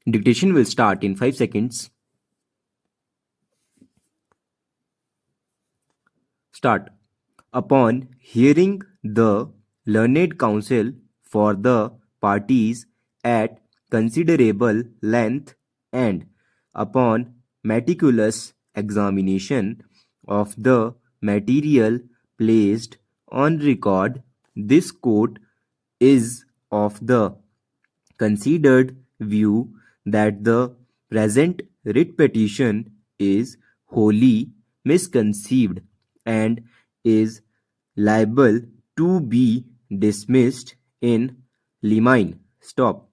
Dictation will start in 5 seconds. Start. Upon hearing the learned counsel for the parties at considerable length and upon meticulous examination of the material placed on record, this court is of the considered view that the present writ petition is wholly misconceived and is liable to be dismissed in limine. Stop.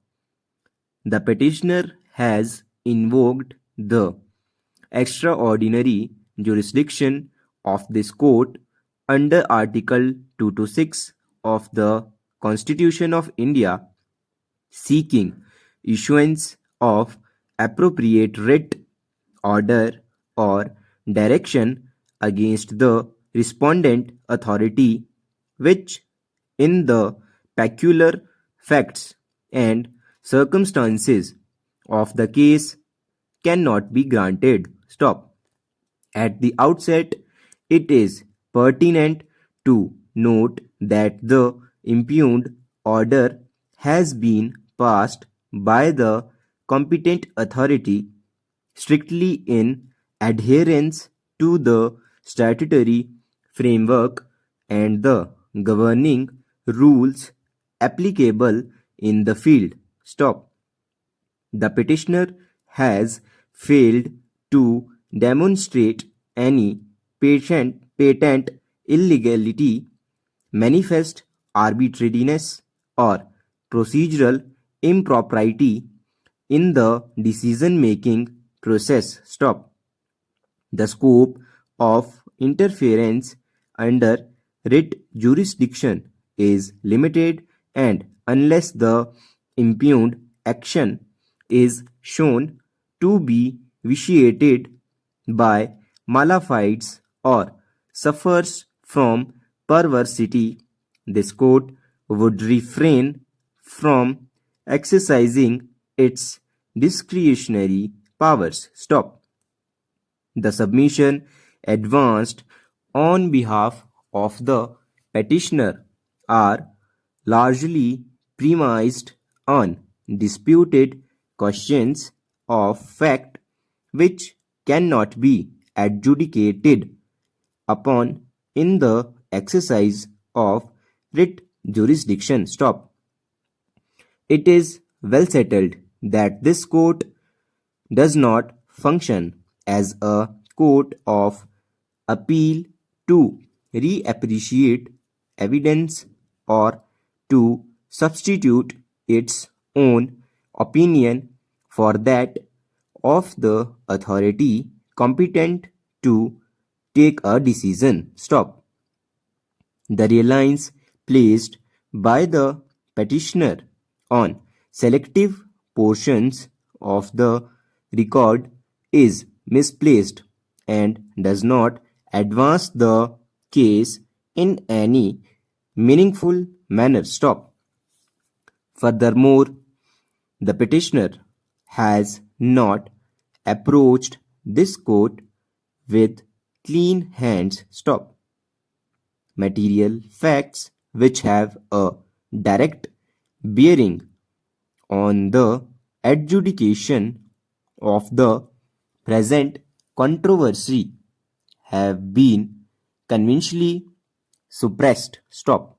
The petitioner has invoked the extraordinary jurisdiction of this court under Article 226 of the Constitution of India, seeking issuance of appropriate writ, order, or direction against the respondent authority, which, in the peculiar facts and circumstances of the case, cannot be granted. Stop. At the outset, it is pertinent to note that the impugned order has been passed by the competent authority strictly in adherence to the statutory framework and the governing rules applicable in the field. Stop. The petitioner has failed to demonstrate any patent illegality, manifest arbitrariness, or procedural impropriety in the decision-making process. Stop. The scope of interference under writ jurisdiction is limited, and unless the impugned action is shown to be vitiated by malafides or suffers from perversity, this court would refrain from exercising its discretionary powers. Stop. The submission advanced on behalf of the petitioner are largely premised on disputed questions of fact which cannot be adjudicated upon in the exercise of writ jurisdiction. Stop. It is well settled that this court does not function as a court of appeal to reappreciate evidence or to substitute its own opinion for that of the authority competent to take a decision. Stop. The reliance placed by the petitioner on selective portions of the record is misplaced and does not advance the case in any meaningful manner. Stop. Furthermore, the petitioner has not approached this court with clean hands. Stop. Material facts which have a direct bearing on the adjudication of the present controversy have been conventionally suppressed. Stop.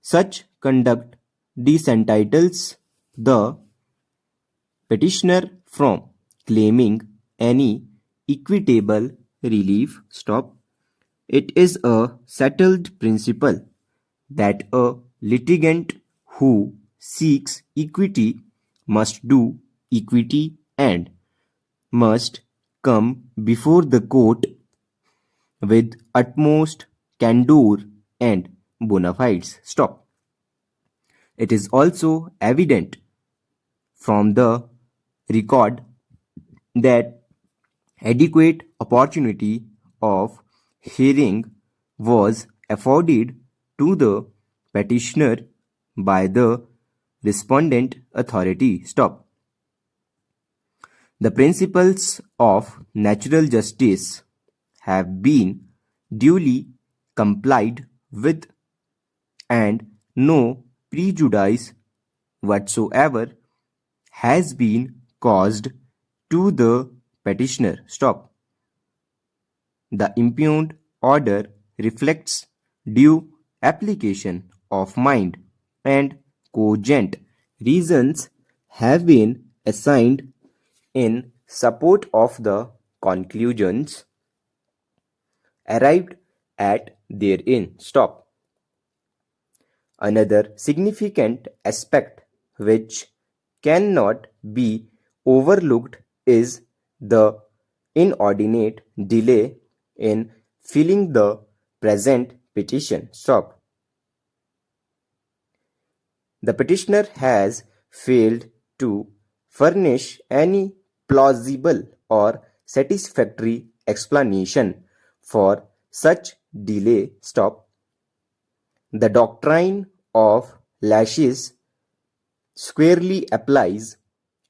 Such conduct disentitles the petitioner from claiming any equitable relief. Stop. It is a settled principle that a litigant who seeks equity must do equity and must come before the court with utmost candor and bona fides. Stop. It is also evident from the record that adequate opportunity of hearing was afforded to the petitioner by the respondent authority. Stop. The principles of natural justice have been duly complied with and no prejudice whatsoever has been caused to the petitioner. Stop. The impugned order reflects due application of mind and cogent reasons have been assigned in support of the conclusions arrived at therein. Stop. Another significant aspect which cannot be overlooked is the inordinate delay in filling the present petition. Stop. The petitioner has failed to furnish any plausible or satisfactory explanation for such delay. Stop. The doctrine of laches squarely applies,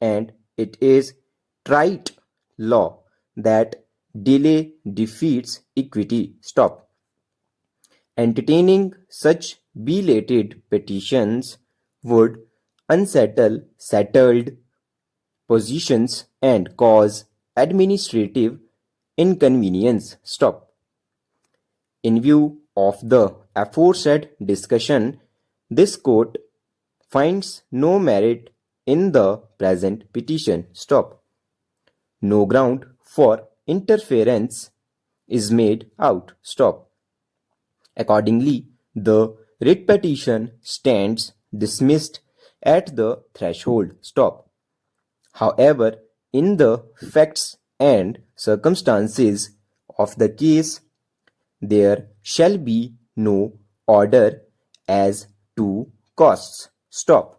and it is trite law that delay defeats equity. Stop. Entertaining such belated petitions would unsettle settled positions and cause administrative inconvenience. Stop. In view of the aforesaid discussion, this court finds no merit in the present petition. Stop. No ground for interference is made out. Stop. Accordingly, the writ petition stands dismissed at the threshold. Stop. However, in the facts and circumstances of the case, there shall be no order as to costs. Stop.